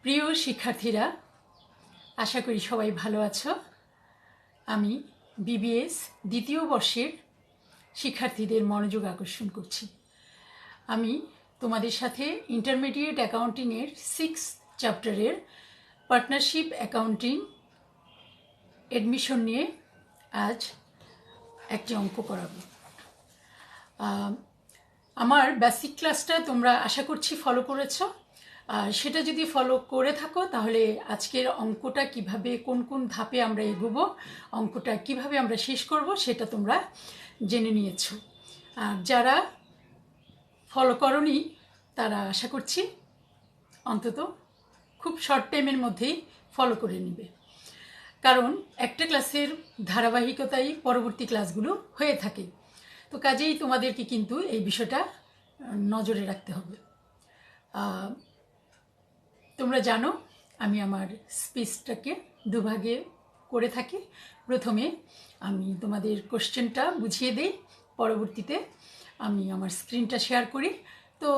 প্রিয় শিক্ষার্থীরা, আশা করি সবাই ভালো আছো। আমি বিবিএস দ্বিতীয় বর্ষের শিক্ষার্থীদের মনোযোগ আকর্ষণ করছি। আমি তোমাদের সাথে ইন্টারমিডিয়েট অ্যাকাউন্টিংয়ের 6th চ্যাপ্টারের পার্টনারশিপ অ্যাকাউন্টিং অ্যাডমিশন নিয়ে আজ একটি অঙ্ক করাবো। আমার বেসিক ক্লাসটা তোমরা আশা করছি ফলো করেছো। সেটা যদি ফলো করে থাকো তাহলে আজকের অঙ্কটা কিভাবে কোন কোন ধাপে আমরা এগোবো, অঙ্কটা কিভাবে আমরা শেষ করব সেটা তোমরা জেনে নিয়েছো। আর যারা ফলো করনি তারা আশা করছি অন্তত খুব শর্ট টাইমের মধ্যেই ফলো করে নেবে, কারণ একটা ক্লাসের ধারাবাহিকতাই পরবর্তী ক্লাসগুলো হয়ে থাকে। তো কাজেই তোমাদেরকে কিন্তু এই বিষয়টা নজরে রাখতে হবে। তোমরা জানো আমি আমার স্পিচটাকে দুভাগে করে থাকি। প্রথমে আমি তোমাদের কোশ্চেনটা বুঝিয়ে দেই, পরবর্তীতে আমি আমার স্ক্রিনটা শেয়ার করি। তো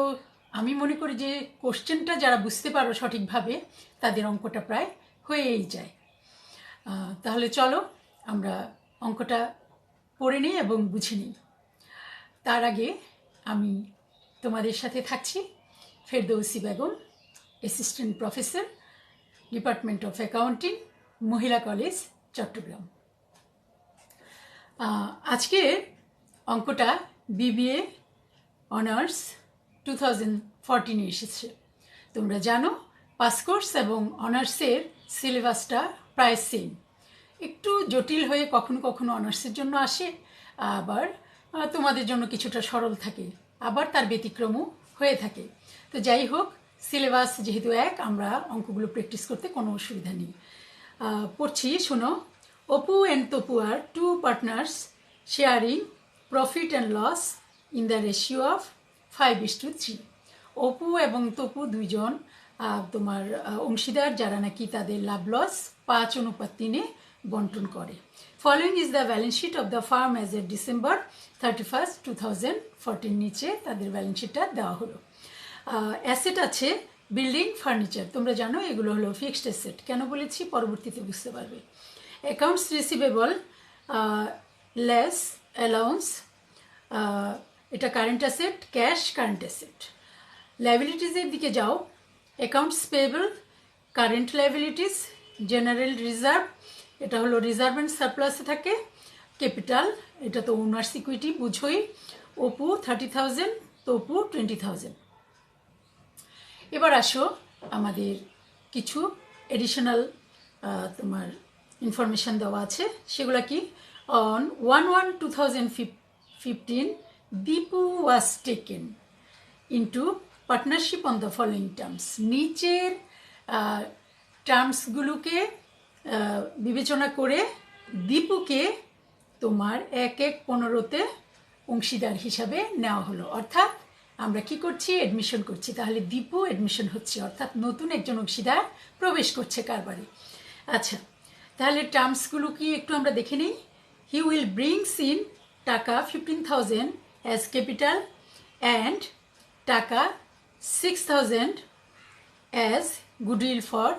আমি মনে করি যে কোশ্চেনটা যারা বুঝতে পারো সঠিকভাবে তাদের অঙ্কটা প্রায় হয়েই যায়। তাহলে চলো আমরা অঙ্কটা পড়ে নিই এবং বুঝে নিই। তার আগে আমি তোমাদের সাথে থাকছি Ferdousi Begum, assistant professor, department of accounting, মহিলা কলেজ, চট্টগ্রাম। আজকের অঙ্কটা বিবিএ অনার্স 2014 এসেছে। তোমরা জানো পাস কোর্স এবং অনার্সের সিলেবাসটা প্রায় সেম। একটু জটিল হয়ে কখনো কখনো অনার্সের জন্য আসে, আবার তোমাদের জন্য কিছুটা সরল থাকে, আবার তার ব্যতিক্রমও হয়ে থাকে। তো যাই হোক, সিলেবাস যেহেতু এক, আমরা অঙ্কগুলো প্র্যাকটিস করতে কোনো অসুবিধা নেই। পড়ছি, শোনো। অপু অ্যান্ড তপু আর two partners sharing profit and loss in the ratio of 5:3। Apu এবং তপু দুইজন তোমার অংশীদার, যারা নাকি তাদের লাভ লস 5:3 বন্টন করে। Following is the balance sheet of the firm as a December 31, 2014। নিচে তাদের ব্যালেন্স শিটটা দেওয়া হলো। অ্যাসেট আছে বিল্ডিং, ফার্নিচার। তোমরা জানো এগুলো হলো ফিক্সড অ্যাসেট। কেন বলেছি পরবর্তীতে বুঝতে পারবে। অ্যাকাউন্টস রিসিভেবল লেস অ্যালাউন্স, এটা current asset, cash current asset. লাইবিলিটিসের দিকে যাও। Accounts payable current liabilities, general reserve, এটা হলো রিজার্ভ অ্যান্ড সারপ্লাসে থাকে। ক্যাপিটাল, এটা তো ওনার্স ইকুইটি বুঝোই। অপু 30,000, তপু 20,000। এবার আসো, আমাদের কিছু এডিশনাল তোমার ইনফরমেশান দেওয়া আছে। সেগুলো কি? On 1/1/2015 Dipu was taken into partnership on the following terms. নিচের টার্মসগুলোকে বিবেচনা করে দীপুকে তোমার 1/15তে অংশীদার হিসাবে নেওয়া হলো। অর্থাৎ আমরা কি করছি? অ্যাডমিশন করছি। তাহলে দীপু অ্যাডমিশন হচ্ছে, অর্থাৎ নতুন একজন অংশীদার প্রবেশ করছে কারবারে। আচ্ছা, তাহলে টার্মসগুলো কি একটু আমরা দেখে নিই। হি উইল ব্রিংস ইন টাকা 15,000 অ্যাজ ক্যাপিটাল অ্যান্ড টাকা 6,000 as goodwill for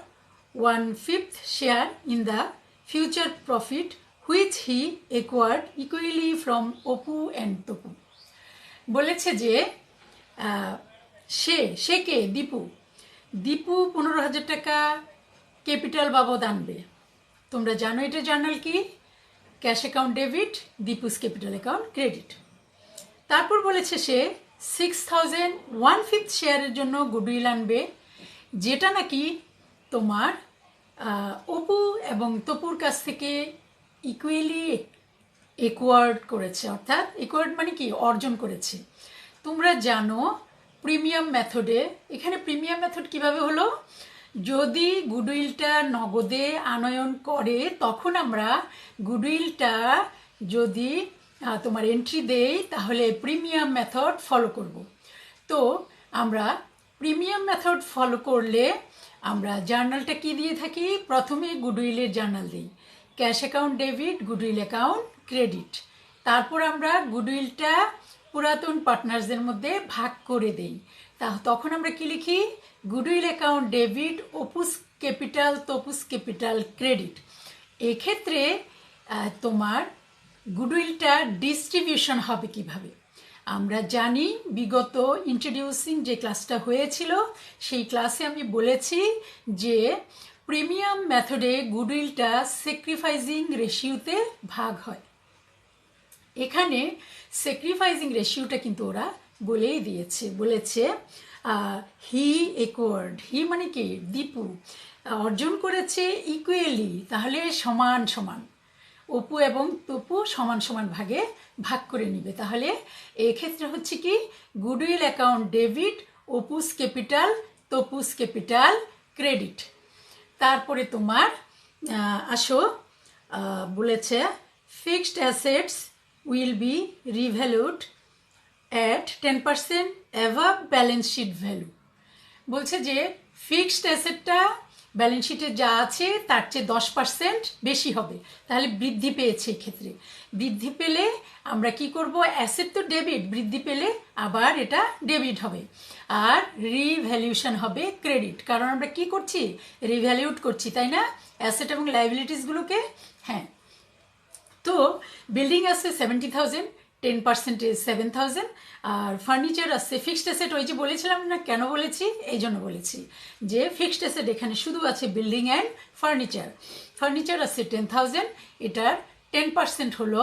1/5 share in the future profit which he acquired equally from Apu and Tapu. বলেছে যে সে কে? দীপু। দীপু 15,000 টাকা ক্যাপিটাল বাবদ আনবে। তোমরা জানো এটা জার্নাল কি? Cash account debit, Deepu's capital account credit. তারপর বলেছে সে 6,000 1/5 শেয়ারের জন্য গুডউইল আনবে, যেটা নাকি তোমার অপু এবং তপুর কাছ থেকে ইকুয়ালি একুয়ার্ড করেছে। অর্থাৎ একুয়ার্ড মানে কি? অর্জন করেছে। তোমরা জানো প্রিমিয়াম মেথডে, এখানে প্রিমিয়াম মেথড কিভাবে হলো? যদি গুডউইলটা নগদে আনয়ন করে তখন আমরা গুডউইলটা যদি তোমার এন্ট্রি দেই তাহলে প্রিমিয়াম মেথড ফলো করব। তো আমরা প্রিমিয়াম মেথড ফলো করলে আমরা জার্নালটা কি দিয়ে থাকি? প্রথমে গুডউইলের জার্নাল দিই, cash account debit, goodwill account credit. তারপর আমরা গুডউইলটা পুরাতন পার্টনার্সদের মধ্যে ভাগ করে দেই। তখন আমরা কি লিখি? Goodwill account debit, Apu's capital, Tapu's capital credit. এক্ষেত্রে তোমার গুডউইলটা ডিস্ট্রিবিউশন হবে কিভাবে? আমরা জানি বিগত ইন্ট্রোডিউসিং যে ক্লাসটা হয়েছিল সেই ক্লাসে আমি বলেছি যে প্রিমিয়াম মেথডে গুডউইলটা স্যাক্রিফাইসিং রেশিওতে ভাগ হয়। এখানে স্যাক্রিফাইসিং রেশিওটা কিন্তু ওরা বলেই দিয়েছে, বলেছে হি একোয়ার্ড, হি মানে কি? দীপু অর্জন করেছে ইকুয়ালি, তাহলে সমান সমান, অপু এবং তপু সমান সমান ভাগে ভাগ করে নিবে। তাহলে এক্ষেত্রে হচ্ছে কি goodwill account debit, Apu's capital, Tapu's capital credit. তারপরে তোমার আসো বলেছে fixed assets will be revalued at 10% above balance sheet value. বলছে যে ফিক্সড অ্যাসেটটা ব্যালেন্স শিটে যা আছে তার চেয়ে 10% বেশি হবে, তাহলে বৃদ্ধি পেয়েছে। এক্ষেত্রে বৃদ্ধি পেলে আমরা কি করব? অ্যাসেট তো ডেবিট, বৃদ্ধি পেলে আবার এটা ডেবিট হবে, আর রিভ্যালুয়েশন হবে ক্রেডিট, কারণ আমরা কি করছি? রিভ্যালুয়েট করছি, তাই না, অ্যাসেট এবং লাইবিলিটিসগুলোকে। হ্যাঁ, তো বিল্ডিং আছে 70,000, 10% 7,000, আর ফার্নিচার আছে ফিক্সড অ্যাসেট। ওই যে বলেছিলাম না, কেন বলেছি? এই জন্য বলেছি যে ফিক্সড অ্যাসেট এখানে শুধু আছে বিল্ডিং অ্যান্ড ফার্নিচার। ফার্নিচার আছে 10,000, এটার 10% হলো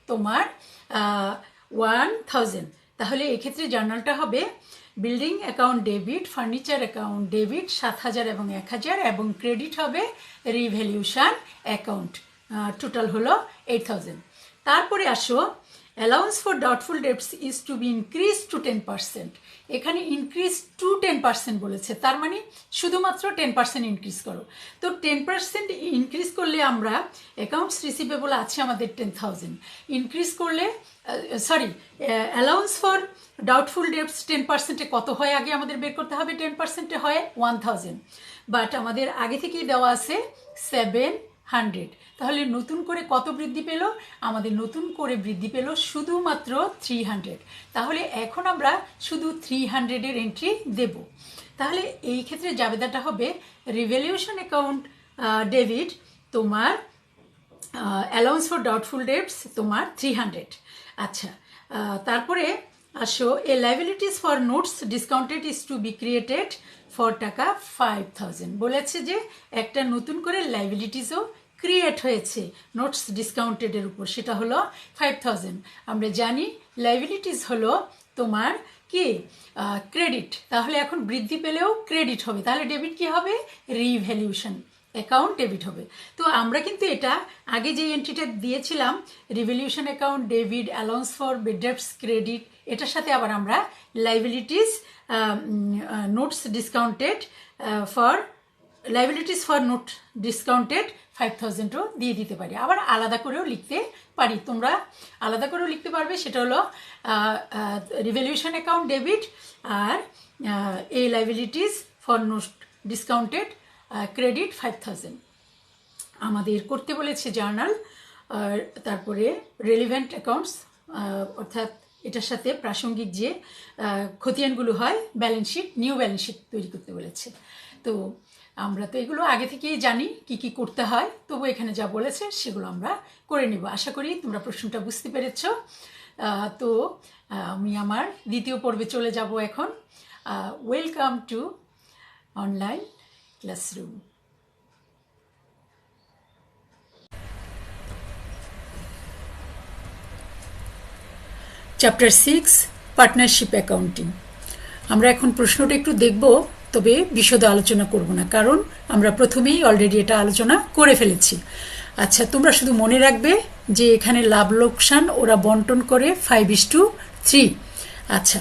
তোমার 1,000। তাহলে এক্ষেত্রে জার্নালটা হবে building account debit, furniture account debit 7,000 এবং 1,000, এবং ক্রেডিট হবে রিভ্যালুয়েশন অ্যাকাউন্ট, টোটাল হলো 8,000। তারপরে আসো allowance for doubtful debts is to be increase to 10%। এখানে ইনক্রিজ টু 10% বলেছে, তার মানে শুধুমাত্র 10% ইনক্রিজ করো। তো 10% ইনক্রিজ করলে আমরা অ্যাকাউন্টস রিসিভেবল আছে আমাদের 10,000, ইনক্রিজ করলে অ্যালাউন্স ফর ডাউটফুল ডেটস 10%-এ কত হয় আগে আমাদের বের করতে হবে? 10%-এ হয় 1,000, বাট আমাদের আগে থেকেই দেওয়া আছে 700। তাহলে নতুন করে কত বৃদ্ধি পেল? আমাদের নতুন করে বৃদ্ধি পেল শুধুমাত্র 300। তাহলে এখন আমরা শুধু 300-এর এন্ট্রি দেব। তাহলে এই ক্ষেত্রে জাবেদাটা হবে রিভ্যালুয়েশন অ্যাকাউন্ট ডেবিট তোমার অ্যালাউন্স ফর ডাউটফুল ডেটস তোমার 300। আচ্ছা, তারপরে আসো a liabilities for notes discounted is to be created for টাকা 5,000। বলেছে যে একটা নতুন করে লাইবিলিটিসও ক্রিয়েট হয়েছে নোটস ডিসকাউন্টেডের উপর, সেটা হলো 5,000। আমরা জানি লাইবিলিটিস হলো তোমার কি ক্রেডিট, তাহলে এখন বৃদ্ধি পেলেও ক্রেডিট হবে, তাহলে ডেবিট কি হবে? রিভ্যালুয়েশন অ্যাকাউন্ট ডেবিট হবে। তো আমরা কিন্তু এটা আগে যে এন্ট্রিটা দিয়েছিলাম revaluation account debit, allowance for debts credit, এটার সাথে আবার আমরা liabilities notes discounted for note discounted 5,000ও দিয়ে দিতে পারি, আবার আলাদা করেও লিখতে পারি। তোমরা আলাদা করেও লিখতে পারবে, সেটা হলো রিভ্যালুয়েশন অ্যাকাউন্ট ডেবিট আর এই liabilities for note discounted credit 5,000 আমাদের করতে বলেছে জার্নাল। তারপরে রেলিভেন্ট অ্যাকাউন্টস, অর্থাৎ এটার সাথে প্রাসঙ্গিক যে খতিয়ানগুলো হয় balance sheet, new balance sheet তৈরি করতে বলেছে। তো আমরা তো এগুলো আগে থেকেই জানি কি কি করতে হয়, তবু এখানে যা বলেছে সেগুলো আমরা করে নেব। আশা করি তোমরা প্রশ্নটা বুঝতে পেরেছ। তো আমি আমার দ্বিতীয় পর্বে চলে যাব এখন। Welcome to online classroom. Chapter 6 partnership accounting. আমরা এখন প্রশ্নটা একটু দেখব, তবে বিশদ আলোচনা করব না, কারণ আমরা প্রথমেই অলরেডি এটা আলোচনা করে ফেলেছি। আচ্ছা, তোমরা শুধু মনে রাখবে যে এখানে লাভ লোকসান ওরা বন্টন করে 5:3। আচ্ছা,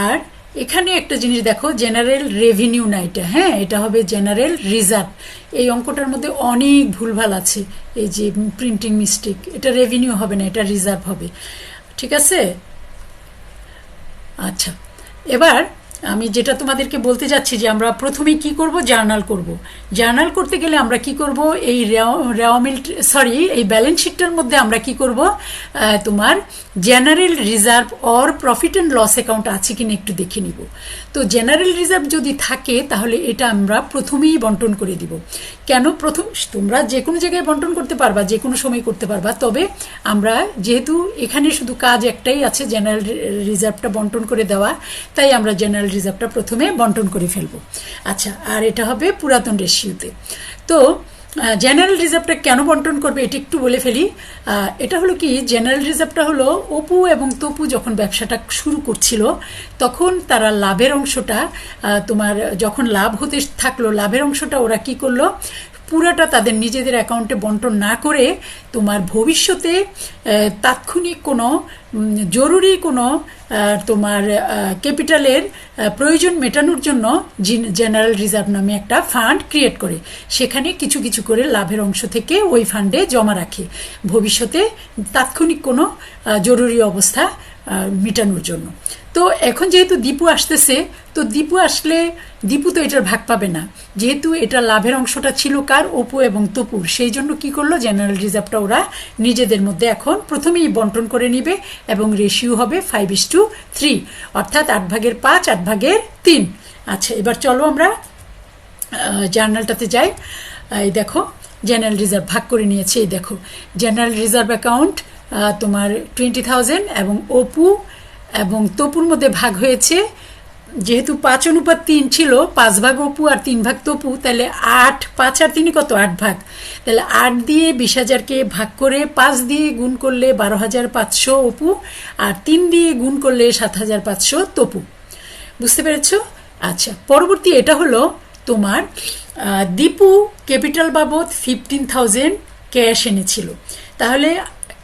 আর এখানে একটা জিনিস দেখো, জেনারেল রেভিনিউ না এটা, হ্যাঁ এটা হবে জেনারেল রিজার্ভ। এই অঙ্কটার মধ্যে অনেক ভুলভাল আছে, এই যে প্রিন্টিং মিস্টেক, এটা রেভিনিউ হবে না, এটা রিজার্ভ হবে, ঠিক আছে। আচ্ছা, এবার আমি যেটা তোমাদেরকে বলতে যাচ্ছি যে আমরা প্রথমেই কি করব, জার্নাল করব। জার্নাল করতে গেলে আমরা কি করব, এই এই ব্যালেন্স শিটটার মধ্যে আমরা কি করব, তোমার general reserve or profit and loss account আছে কিনা একটু দেখে নিব। তো জেনারেল রিজার্ভ যদি থাকে তাহলে এটা আমরা প্রথমেই বন্টন করে দিব। কেন প্রথম, তোমরা যে কোনো জায়গায় বন্টন করতে পারবা, যে কোনো সময় করতে পারবা, তবে আমরা যেহেতু এখানে শুধু কাজ একটাই আছে জেনারেল রিজার্ভটা বন্টন করে দেওয়া, তাই আমরা জেনারেল রিজার্ভটা প্রথমে বন্টন করে ফেলবো। আচ্ছা, আর এটা হবে পুরাতন রেশিওতে। তো জেনারেল রিজার্ভটা কেন বন্টন করবে এটা একটু বলে ফেলি। এটা হলো কি, জেনারেল রিজার্ভটা হলো অপু এবং তপু যখন ব্যবসাটা শুরু করছিল তখন তারা লাভের অংশটা, তোমার যখন লাভ হতে থাকলো লাভের অংশটা ওরা কি করলো, পুরাটা তাদের নিজেদের অ্যাকাউন্টে বন্টন না করে তোমার ভবিষ্যতে তাৎক্ষণিক কোনো জরুরি কোনো তোমার ক্যাপিটালের প্রয়োজন মেটানোর জন্য জেনারেল রিজার্ভ নামে একটা ফান্ড ক্রিয়েট করে সেখানে কিছু কিছু করে লাভের অংশ থেকে ওই ফান্ডে জমা রাখে ভবিষ্যতে তাৎক্ষণিক কোনো জরুরি অবস্থা মেটানোর জন্য। তো এখন যেহেতু দীপু আসতেছে, তো দীপু আসলে দীপু তো এটার ভাগ পাবে না, যেহেতু এটা লাভের অংশটা ছিল কার, অপু এবং তপুর, সেই জন্য কি করলো, জেনারেল রিজার্ভটা ওরা নিজেদের মধ্যে এখন প্রথমেই বন্টন করে নিবে এবং রেশিও হবে 5:3, অর্থাৎ 8/5 8/3। আচ্ছা, এবার চলো আমরা জার্নালটাতে যাই। এই দেখো জেনারেল রিজার্ভ ভাগ করে নিয়েছে। এই দেখো জেনারেল রিজার্ভ অ্যাকাউন্ট তোমার 20,000 এবং অপু এবং তপুর মধ্যে ভাগ হয়েছে, যেহেতু 5:3 ছিল, 5 ভাগ অপু আর 3 ভাগ তপু, তাহলে 8, 5 আর 3 কত, 8 ভাগ। তাহলে 8 দিয়ে 20,000কে ভাগ করে 5 দিয়ে গুণ করলে 12,500 অপু, আর 3 দিয়ে গুণ করলে 7,500 তপু। বুঝতে পেরেছ? আচ্ছা, পরবর্তী এটা হলো তোমার দীপু ক্যাপিটাল বাবদ 15,000 ক্যাশ এনেছিল। তাহলে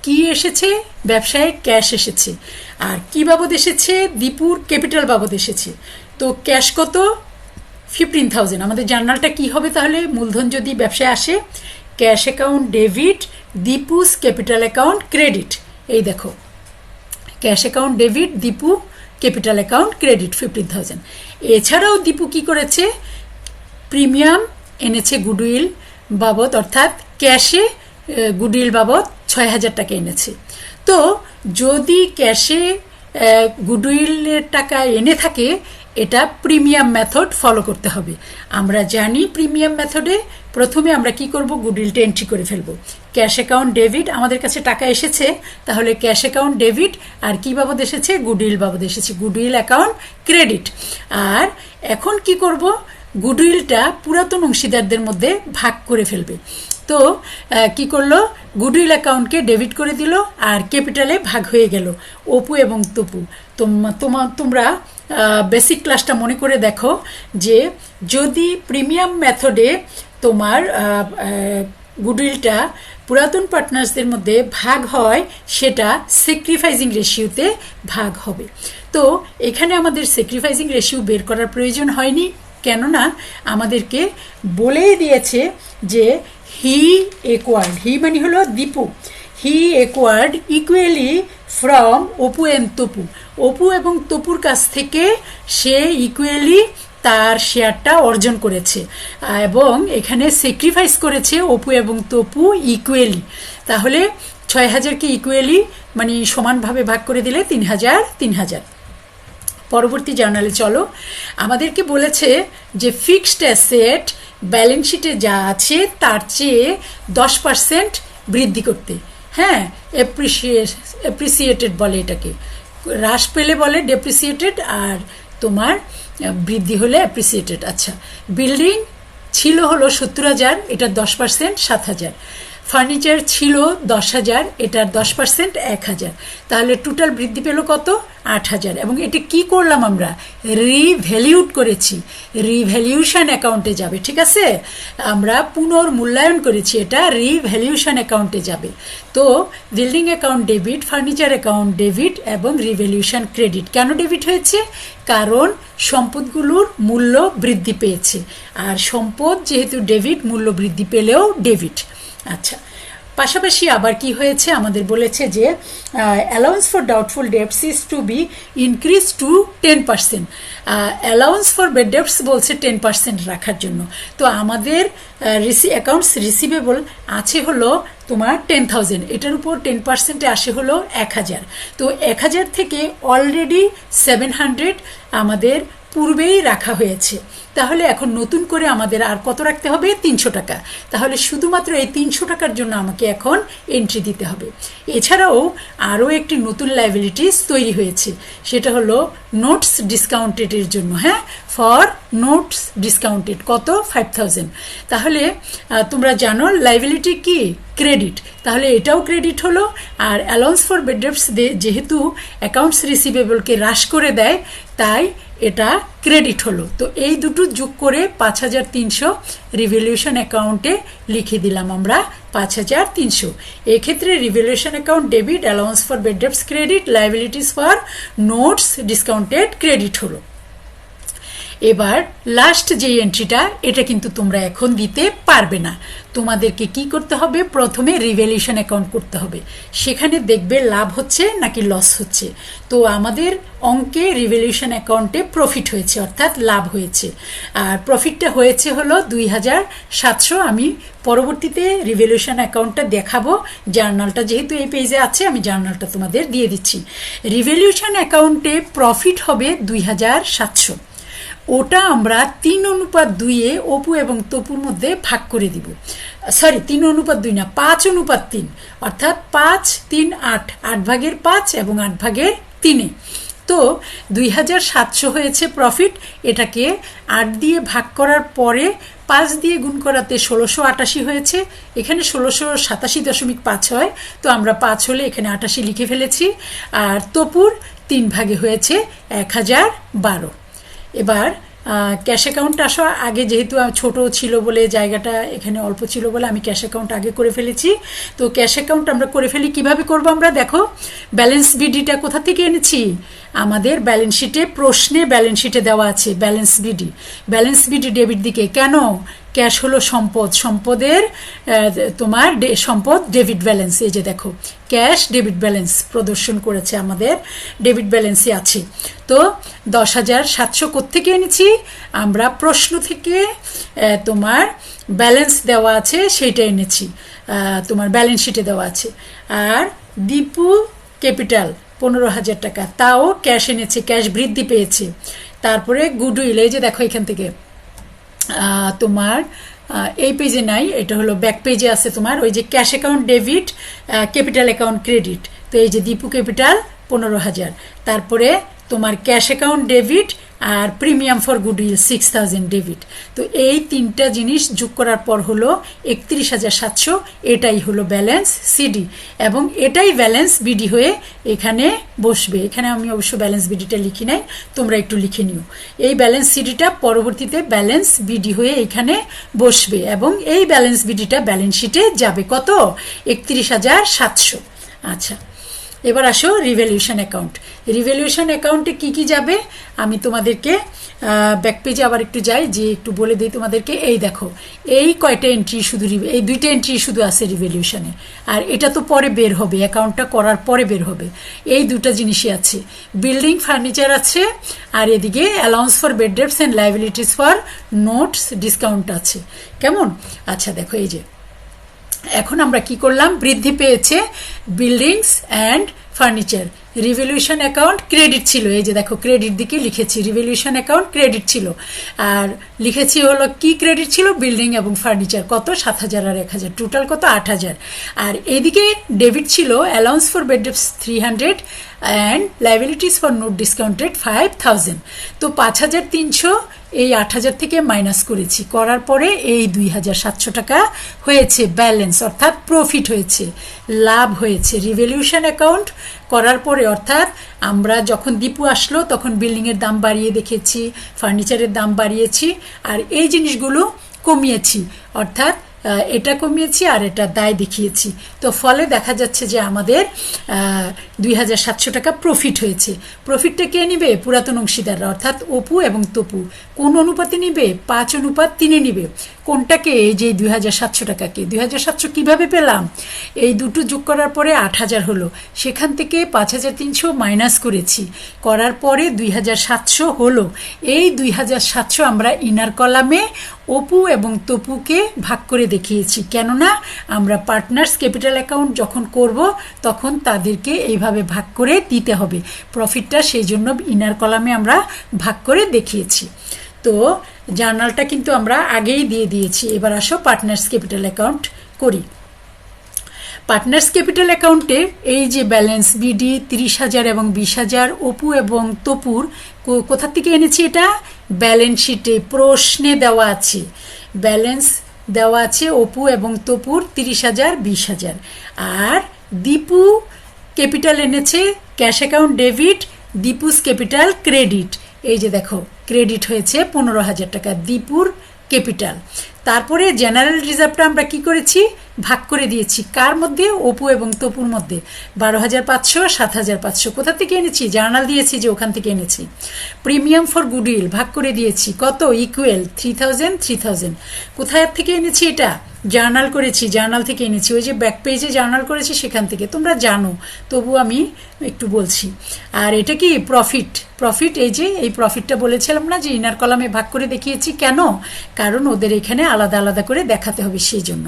কি এসেছে, ব্যবসায় ক্যাশ এসেছে। আর কি বাবদ এসেছে, দীপুর ক্যাপিটাল বাবদ এসেছে। তো ক্যাশ কত, 15,000। আমাদের জার্নালটা কি হবে তাহলে, মূলধন যদি ব্যবসায় আসে, cash account debit, Deepu's capital account credit. এই দেখো cash account debit, Dipu capital account credit 15,000। এছাড়াও দীপু কি করেছে, প্রিমিয়াম এনেছে গুডউইল বাবদ, অর্থাৎ ক্যাশে গুডউইল বাবদ 6,000 টাকা এনেছে। তো যদি ক্যাশে গুডউইলের টাকা এনে থাকে, এটা প্রিমিয়াম মেথড ফলো করতে হবে। আমরা জানি প্রিমিয়াম মেথডে প্রথমে আমরা কি করব, গুডউইলটা এন্ট্রি করে ফেলবো। ক্যাশ অ্যাকাউন্ট ডেবিট, আমাদের কাছে টাকা এসেছে, তাহলে ক্যাশ অ্যাকাউন্ট ডেবিট, আর কি বাবদ এসেছে, গুডউইল বাবদ এসেছে, গুডউইল অ্যাকাউন্ট ক্রেডিট। আর এখন কি করব, গুডউইলটা পুরাতন অংশীদারদের মধ্যে ভাগ করে ফেলবে। তো কি করলো, গুডউইল অ্যাকাউন্টকে ডেবিট করে দিল আর ক্যাপিটালে ভাগ হয়ে গেল অপু এবং তপু। তোমরা বেসিক ক্লাসটা মনে করে দেখো যে যদি প্রিমিয়াম মেথডে তোমার গুডউইলটা পুরাতন পার্টনার্সদের মধ্যে ভাগ হয়, সেটা স্যাক্রিফাইসিং রেশিওতে ভাগ হবে। তো এখানে আমাদের স্যাক্রিফাইসিং রেশিও বের করার প্রয়োজন হয়নি, কেননা আমাদেরকে বলেই দিয়েছে যে হি একোয়ার্ড, হি মানে হলো Dipu, he acquired equally from Apu and Tapu. অপু এবং তপুর কাছ থেকে সে ইকুয়ালি তার শেয়ারটা অর্জন করেছে এবং এখানে স্যাক্রিফাইস করেছে অপু এবং তপু ইকুয়ালি। তাহলে 6,000কে ইকুয়ালি মানে সমানভাবে ভাগ করে দিলে 3,000 3,000। পরবর্তী জার্নালে চলো, আমাদেরকে বলেছে যে ফিক্সড অ্যাসেট ব্যালেন্স শিটে যা আছে তার চেয়ে 10% বৃদ্ধি করতে। হ্যাঁ, অ্যাপ্রিসিয়েটেড বলে এটাকে, হ্রাস পেলে বলে ডেপ্রিসিয়েটেড, আর তোমার বৃদ্ধি হলে অ্যাপ্রিসিয়েটেড। আচ্ছা, বিল্ডিং ছিল হলো 70,000, এটার 10% 7,000। ফার্নিচার ছিল 10,000, এটার 10% 1,000। তাহলে টোটাল বৃদ্ধি পেল কত, 8,000। এবং এটা কি করলাম, আমরা রিভ্যালিউট করেছি, রিভ্যালিউশন অ্যাকাউন্টে যাবে। ঠিক আছে, আমরা পুনর্মূল্যায়ন করেছি, এটা রিভ্যালিউশন অ্যাকাউন্টে যাবে। তো building account debit, furniture account debit এবং রিভ্যালিউশন ক্রেডিট। কেন ডেবিট হয়েছে, কারণ সম্পদগুলোর মূল্য বৃদ্ধি পেয়েছে, আর সম্পদ যেহেতু ডেবিট, মূল্য বৃদ্ধি পেলেও ডেবিট। আচ্ছা, পাশাপাশি আবার কি হয়েছে আমাদের বলেছে যে allowance for doubtful debts is to be increase to 10%। Allowance for bad debts বলছে 10% রাখার জন্য। তো আমাদের অ্যাকাউন্টস রিসিভেবল আছে হলো তোমার 10,000, এটার উপর 10% আসে হলো 1,000। তো 1,000 থেকে অলরেডি 700 আমাদের পূর্বেই রাখা হয়েছে। তাহলে এখন নতুন করে আমাদের আর কত রাখতে হবে? 300 টাকা। তাহলে শুধুমাত্র এই 300 টাকার জন্য আমাকে এখন এন্ট্রি দিতে হবে। এছাড়াও আরও একটি নতুন লাইবিলিটিস তৈরি হয়েছে, সেটা হলো নোটস ডিসকাউন্টেডের জন্য। হ্যাঁ, ফর নোটস ডিসকাউন্টেড কত? 5,000। তাহলে তোমরা জানো লাইবিলিটি কি? ক্রেডিট। তাহলে এটাও ক্রেডিট হলো। আর অ্যালাউন্স ফর বেড ডেটস যেহেতু অ্যাকাউন্টস রিসিভেবলকে হ্রাস করে দেয়, তাই এটা ক্রেডিট হলো। তো এই দুটো যোগ করে 5,300 রিভ্যালুয়েশন অ্যাকাউন্টে লিখে দিলাম আমরা 5,300। এক্ষেত্রে revaluation account debit, allowance for bad dates credit, liabilities for notes discounted credit হলো। এবার লাস্ট যে এন্ট্রিটা, এটা কিন্তু তোমরা এখন দিতে পারবে না। তোমাদেরকে কি করতে হবে? প্রথমে রিভ্যালুয়েশন অ্যাকাউন্ট করতে হবে, সেখানে দেখবে লাভ হচ্ছে নাকি লস হচ্ছে। তো আমাদের অঙ্কে রিভ্যালুয়েশন অ্যাকাউন্টে প্রফিট হয়েছে, অর্থাৎ লাভ হয়েছে। আর প্রফিটটা হয়েছে হলো 2,700। আমি পরবর্তীতে রিভ্যালুয়েশন অ্যাকাউন্টটা দেখাবো, জার্নালটা যেহেতু এই পেজে আছে আমি জার্নালটা তোমাদের দিয়ে দিচ্ছি। রিভ্যালুয়েশন অ্যাকাউন্টে প্রফিট হবে 2,700। ওটা আমরা 3:2 অপু এবং তপুর মধ্যে ভাগ করে দিব। সরি, 3:2 না, 5:3, অর্থাৎ 5, 3, 8, 8 ভাগের 5 এবং 8 ভাগের 3। তো 2,700 হয়েছে প্রফিট। এটাকে 8 দিয়ে ভাগ করার পরে 5 দিয়ে গুণ করাতে 1,688 হয়েছে। এখানে 1,687.5 হয়, তো আমরা 5 হলে এখানে 88 লিখে ফেলেছি। আর তপুর 3 ভাগে হয়েছে 1,012। এবার ক্যাশ অ্যাকাউন্ট আসো আগে, যেহেতু ছোট ছিল বলে জায়গাটা এখানে অল্প ছিল বলে আমি ক্যাশ অ্যাকাউন্ট আগে করে ফেলেছি। তো ক্যাশ অ্যাকাউন্ট আমরা করে ফেলি, কিভাবে করবো আমরা? দেখো, ব্যালেন্স বিডিটা কোথা থেকে এনেছি? আমাদের ব্যালেন্স শিটে, প্রশ্নে ব্যালেন্স শিটে দেওয়া আছে balance BD. Balance BD debit দিকে কেন? ক্যাশ হলো সম্পদ, সম্পদের তোমার সম্পদ ডেবিট ব্যালেন্স। এই যে দেখো, ক্যাশ ডেবিট ব্যালেন্স প্রদর্শন করেছে, আমাদের ডেবিট ব্যালেন্সই আছে। তো 10,700 কোত্থেকে এনেছি? আমরা প্রশ্ন থেকে তোমার ব্যালেন্স দেওয়া আছে সেইটা এনেছি, তোমার ব্যালেন্স শিটে দেওয়া আছে। আর দীপু ক্যাপিটাল 15,000 টাকা, তাও ক্যাশ এনেছে, ক্যাশ বৃদ্ধি পেয়েছে। তারপরে গুডউইল, এই যে দেখো এখান থেকে তোমার এই পেজে নাই, এটা হলো ব্যাক পেজে আছে তোমার, ওই যে cash account debit, capital account credit. তো এই যে দীপু ক্যাপিটাল 15,000, তারপরে তোমার ক্যাশ অ্যাকাউন্ট ডেবিট আর প্রিমিয়াম ফর গুডউইল 6,000 ডেবিট। তো এই 3টা জিনিস যোগ করার পর হলো 31,700। এটাই হলো ব্যালেন্স সিডি এবং এটাই ব্যালেন্স বিডি হয়ে এখানে বসবে। এখানে আমি অবশ্য ব্যালেন্স বিডিটা লিখি নাই, তোমরা একটু লিখে নিও। এই ব্যালেন্স সিডিটা পরবর্তীতে ব্যালেন্স বিডি হয়ে এখানে বসবে এবং এই ব্যালেন্স বিডিটা ব্যালেন্স শিটে যাবে কত? 31,700। আচ্ছা, এবার আসো রিভ্যালুয়েশন অ্যাকাউন্ট। রিভ্যালুয়েশন অ্যাকাউন্টে কি কি যাবে আমি তোমাদেরকে ব্যাক পেজে আবার একটু যাই, যে একটু বলে দিই তোমাদেরকে। এই দেখো, এই কয়টা এন্ট্রি শুধু, এই 2টা এন্ট্রি শুধু আছে রিভ্যালুয়েশনে, আর এটা তো পরে বের হবে, অ্যাকাউন্টটা করার পরে বের হবে। এই 2টা জিনিসই আছে, বিল্ডিং ফার্নিচার আছে, আর এদিকে allowance for bad dates and liabilities for notes discount আছে। কেমন? আচ্ছা দেখো, এই যে এখন আমরা কি করলাম? বৃদ্ধি পেয়েছে buildings and furniture. Revaluation account credit ছিল, এই যে দেখো ক্রেডিট দিকে লিখেছি, রিভ্যালুয়েশন অ্যাকাউন্ট ক্রেডিট ছিল। আর লিখেছি হলো কি ক্রেডিট ছিল? বিল্ডিং এবং ফার্নিচার কত? 7,000 আর 1,000, টোটাল কত? 8,000। আর এদিকে ডেবিট ছিল allowance for bad dates 300 and liabilities for note discounted 5,000। তো 5,300 এই 8,000 থেকে মাইনাস করেছি, করার পরে এই 2,700 টাকা হয়েছে ব্যালেন্স, অর্থাৎ প্রফিট হয়েছে, লাভ হয়েছে। রিভ্যালুয়েশন অ্যাকাউন্ট করার পরে, অর্থাৎ আমরা যখন দীপু আসলো তখন বিল্ডিংয়ের দাম বাড়িয়ে দেখেছি, ফার্নিচারের দাম বাড়িয়েছি, আর এই জিনিসগুলো কমিয়েছি, অর্থাৎ এটা কমিয়েছি আর এটা দায় দেখিয়েছি। তো ফলে দেখা যাচ্ছে যে আমাদের 2700 টাকা প্রফিট হয়েছে। প্রফিটটা কে নিবে? পুরাতন অংশীদাররা, অর্থাৎ অপু এবং তপু। কোন অনুপাতে নিবে? 5:3 নিবে। কোনটাকে? এই যে 2700 টাকাকে। 2700 কিভাবে পেলাম? এই দুটো যোগ করার পরে 8000 হলো, সেখান থেকে 5300 মাইনাস করেছি, করার পরে 2700 হলো। এই 2700 আমরা ইনার কলামে অপু এবং তপুকে ভাগ করে দেখিয়েছি, কেননা আমরা পার্টনার্স ক্যাপিটাল অ্যাকাউন্ট যখন করব তখন তাদেরকে এইভাবে ভাগ করে দিতে হবে প্রফিটটা, সেই জন্য ইনার কলামে আমরা ভাগ করে দেখিয়েছি। তো জার্নালটা কিন্তু আমরা আগেই দিয়ে দিয়েছি। এবার আসো পার্টনার্স ক্যাপিটাল অ্যাকাউন্ট করি। পার্টনার্স ক্যাপিটাল অ্যাকাউন্টে এই যে ব্যালেন্স বিডি 30,000 এবং 20,000 অপু এবং তপুর কোথা থেকে এনেছি? এটা ব্যালেন্স শিটে প্রশ্নে দেওয়া আছে, ব্যালেন্স দেওয়া আছে অপু এবং তপুর 30,000 20,000। আর দীপু ক্যাপিটাল এনেছে cash account debit, Deepu's capital credit. এই যে দেখো ক্রেডিট হয়েছে 15,000 টাকা দীপুর ক্যাপিটাল। তারপরে জেনারেল রিজার্ভটা আমরা কি করেছি? ভাগ করে দিয়েছি কার মধ্যে? অপু এবং তপুর মধ্যে। 12,500 7,500 কোথা থেকে এনেছি? জার্নাল দিয়েছি যে ওখান থেকে এনেছি। প্রিমিয়াম ফর গুডউইল ভাগ করে দিয়েছি কত? ইকুয়াল 3,000 3,000। কোথায় থেকে এনেছি? এটা জার্নাল করেছি, জার্নাল থেকে এনেছি, ওই যে ব্যাক পেজে জার্নাল করেছি সেখান থেকে, তোমরা জানো, তবু আমি একটু বলছি। আর এটা কি? প্রফিট। প্রফিট এই যে এই প্রফিটটা বলেছিলাম না যে ইনার কলামে ভাগ করে দেখিয়েছি, কেন? কারণ ওদের এখানে আলাদা আলাদা করে দেখাতে হবে সেই জন্য।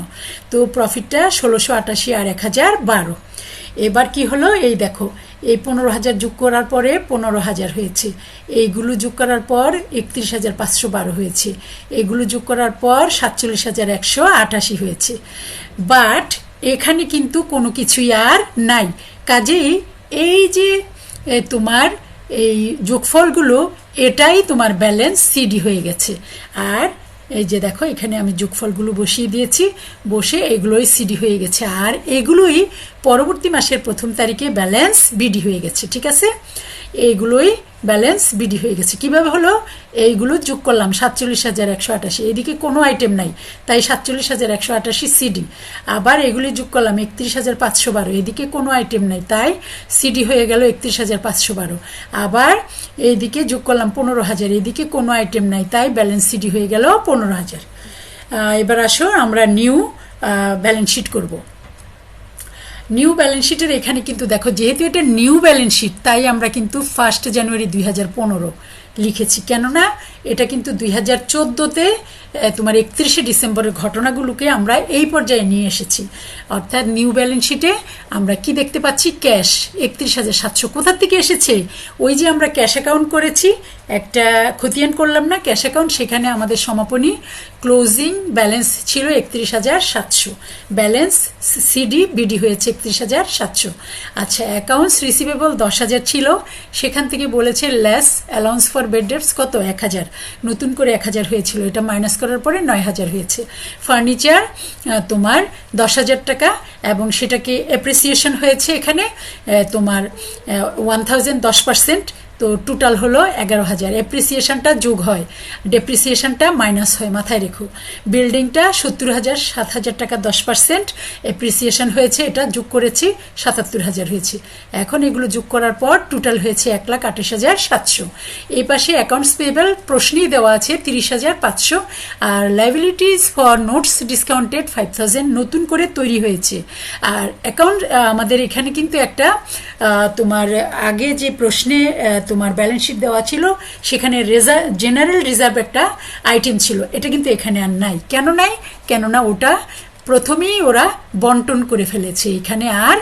তো প্রফিটটা 1688 আর 1012। এবার কি হলো? এই দেখো এই 15,000 যোগ করার পরে 15,000 হয়েছে, এইগুলো যোগ করার পর 31,512 হয়েছে, এগুলো যোগ করার পর 47,188 হয়েছে। বাট এখানে কিন্তু কোনো কিছুই আর নাই, কাজেই এই যে তোমার এই যোগফলগুলো এটাই তোমার ব্যালেন্স সিডি হয়ে গেছে। আর এই যে দেখো এখানে আমি যোগফলগুলো বসিয়ে দিয়েছি, বসে এগুলোই সিডি হয়ে গেছে, আর এগুলোই পরবর্তী মাসের 1 তারিখে ব্যালেন্স বিডি হয়ে গেছে। ঠিক আছে, এইগুলোই ব্যালেন্স বিডি হয়ে গেছে। কিভাবে হলো? এইগুলো যোগ করলাম 47,188, এদিকে কোনো আইটেম নাই তাই 47,188 সিডি। আবার এগুলি যোগ করলাম 31,512, এদিকে কোনো আইটেম নাই তাই সিডি হয়ে গেল 31,512। আবার এইদিকে যোগ করলাম 15,000, এদিকে কোনো আইটেম নাই তাই ব্যালেন্স সিডি হয়ে গেল 15,000। এবার আসো আমরা নিউ ব্যালেন্স শিট করব। নিউ ব্যালেন্স শিটের এখানে কিন্তু দেখো যেহেতু এটা নিউ ব্যালেন্স শিট তাই আমরা কিন্তু 1 জানুয়ারি 2015 লিখেছি, কেননা এটা কিন্তু 2014-তে তোমার 31শে ডিসেম্বরের ঘটনাগুলোকে আমরা এই পর্যায়ে নিয়ে এসেছি। অর্থাৎ নিউ ব্যালেন্স শিটে আমরা কি দেখতে পাচ্ছি? ক্যাশ 31,700 কোথা থেকে এসেছে? ওই যে আমরা ক্যাশ অ্যাকাউন্ট করেছি, একটা খতিয়ান করলাম না ক্যাশ অ্যাকাউন্ট, সেখানে আমাদের সমাপনী ক্লোজিং ব্যালেন্স ছিল 31,700, ব্যালেন্স সিডি বিডি হয়েছে 31,700। আচ্ছা, অ্যাকাউন্টস রিসিভেবল 10,000 ছিল, সেখান থেকে বলেছে less allowance for bad dates কত? 1,000, নতুন করে 1,000 হয়েছিল, এটা মাইনাস করার পরে 9,000 হয়েছে। ফার্নিচার তোমার 10,000 টাকা এবং সেটাকে অ্যাপ্রিসিয়েশন হয়েছে এখানে তোমার 1,000 10%, তো টোটাল হলো 11,000। অ্যাপ্রিসিয়েশনটা যোগ হয়, ডেপ্রিসিয়েশনটা মাইনাস হয়, মাথায় রেখো। বিল্ডিংটা 70,000 7,000 টাকা 10%, অ্যাপ্রিসিয়েশন হয়েছে, এটা যোগ করেছি 77,000 হয়েছে। এখন এগুলো যোগ করার পর টোটাল হয়েছে 1,28,700। এই পাশে অ্যাকাউন্টস পেয়েবল প্রশ্নেই দেওয়া আছে 30,500, আর লাইবিলিটিস ফর নোটস ডিসকাউন্টেড 5,000 নতুন করে তৈরি হয়েছে। আর অ্যাকাউন্ট আমাদের এখানে কিন্তু একটা তোমার আগে যে প্রশ্নে তোমার ব্যালেন্স শিট দেওয়া ছিল সেখানে জেনারেল রিজার্ভ একটা আইটেম ছিল, এটা কিন্তু এখানে আর নাই। কেন নাই? কেননা ওটা প্রথমেই ওরা বন্টন করে ফেলেছে, এখানে আর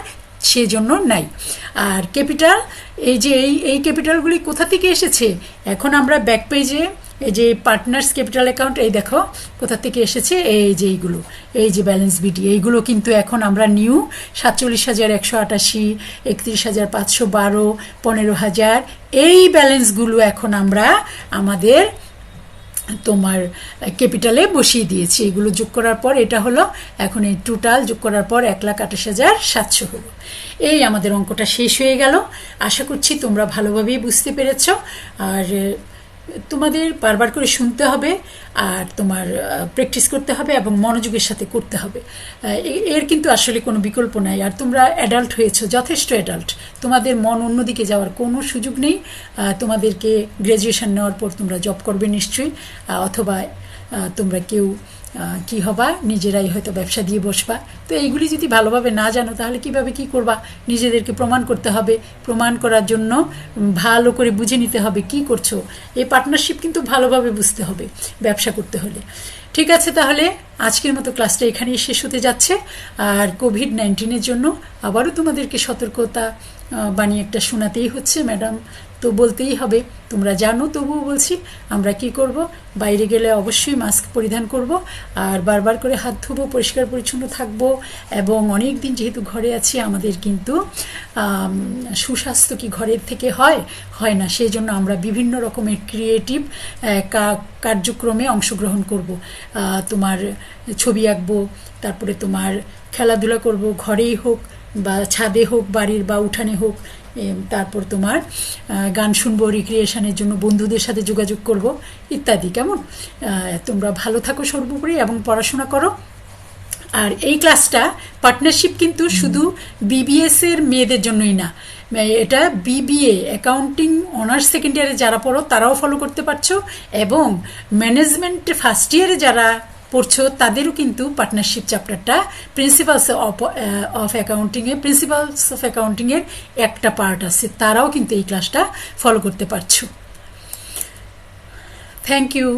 সেজন্য নাই। আর ক্যাপিটাল এই যে এই ক্যাপিটালগুলি কোথা থেকে এসেছে? এখন আমরা ব্যাক পেজে এই যে পার্টনার্স ক্যাপিটাল অ্যাকাউন্ট, এই দেখো কোথা থেকে এসেছে, এই যে এইগুলো, এই যে ব্যালেন্স বিডি, এইগুলো কিন্তু এখন আমরা নিউ 47,188, 31,512, 15,000 এই ব্যালেন্সগুলো এখন আমরা আমাদের তোমার ক্যাপিটালে বসিয়ে দিয়েছি। এগুলো যোগ করার পর এটা হলো, এখন এই টোটাল যোগ করার পর 1,28,700 হলো। এই আমাদের অঙ্কটা শেষ হয়ে গেল। আশা করছি তোমরা ভালোভাবেই বুঝতে পেরেছ। আর তোমাদের বারবার করে শুনতে হবে আর তোমার প্র্যাকটিস করতে হবে এবং মনোযোগের সাথে করতে হবে। এর কিন্তু আসলে কোনো বিকল্প নাই। আর তোমরা অ্যাডাল্ট হয়েছো, যথেষ্ট অ্যাডাল্ট, তোমাদের মন অন্যদিকে যাওয়ার কোনো সুযোগ নেই। তোমাদেরকে গ্র্যাজুয়েশন নেওয়ার পর তোমরা জব করবে নিশ্চয়ই, অথবা তোমরা কেউ কি হবা, নিজেরাই হয়তো ব্যবসা দিয়ে বসবা। তো এইগুলি যদি ভালোভাবে না জানো তাহলে কিভাবে কি করবা? নিজেদেরকে প্রমাণ করতে হবে। প্রমাণ করার জন্য ভালো করে বুঝে নিতে হবে কি করছো। এই পার্টনারশিপ কিন্তু ভালোভাবে বুঝতে হবে ব্যবসা করতে হলে। ঠিক আছে, তাহলে আজকের মতো ক্লাসটা এখানেই শেষ হতে যাচ্ছে। আর কোভিড-19 জন্য আবারও তোমাদেরকে সতর্কতা বাণী একটা শোনাতেই হচ্ছে, ম্যাডাম তো বলতেই হবে, তোমরা জানো তবুও বলছি। আমরা কি করব? বাইরে গেলে অবশ্যই মাস্ক পরিধান করব, আর বারবার করে হাত ধোবো, পরিষ্কার পরিচ্ছন্ন থাকবো। এবং অনেক দিন যেহেতু ঘরে আছি, আমাদের কিন্তু সুস্বাস্থ্য কি ঘরের থেকে হয় না। সেই জন্য আমরা বিভিন্ন রকমের ক্রিয়েটিভ কার্যক্রমে অংশগ্রহণ করব। তোমার ছবি আঁকবো, তারপরে তোমার খেলাধুলা করব, ঘরেই হোক বা ছাদে হোক, বাড়ির বা উঠানে হোক। তারপর তোমার গান শুনবো, রিক্রিয়েশনের জন্য বন্ধুদের সাথে যোগাযোগ করব ইত্যাদি। কেমন? তোমরা ভালো থাকো সর্বোপরি এবং পড়াশোনা করো। আর এই ক্লাসটা পার্টনারশিপ কিন্তু শুধু বিবিএস এর মেয়েদের জন্যই না, এটা বিবিএ অ্যাকাউন্টিং অনার্স সেকেন্ড ইয়ারে যারা পড়ো তারাও ফলো করতে পারছো, এবং ম্যানেজমেন্ট ফার্স্ট ইয়ারে যারা পড়ছো তাদেরও কিন্তু পার্টনারশিপ চ্যাপ্টারটা প্রিন্সিপালস অফ অ্যাকাউন্টিংয়ের একটা পার্ট আছে, তারাও কিন্তু এই ক্লাসটা ফলো করতে পারছো। Thank you.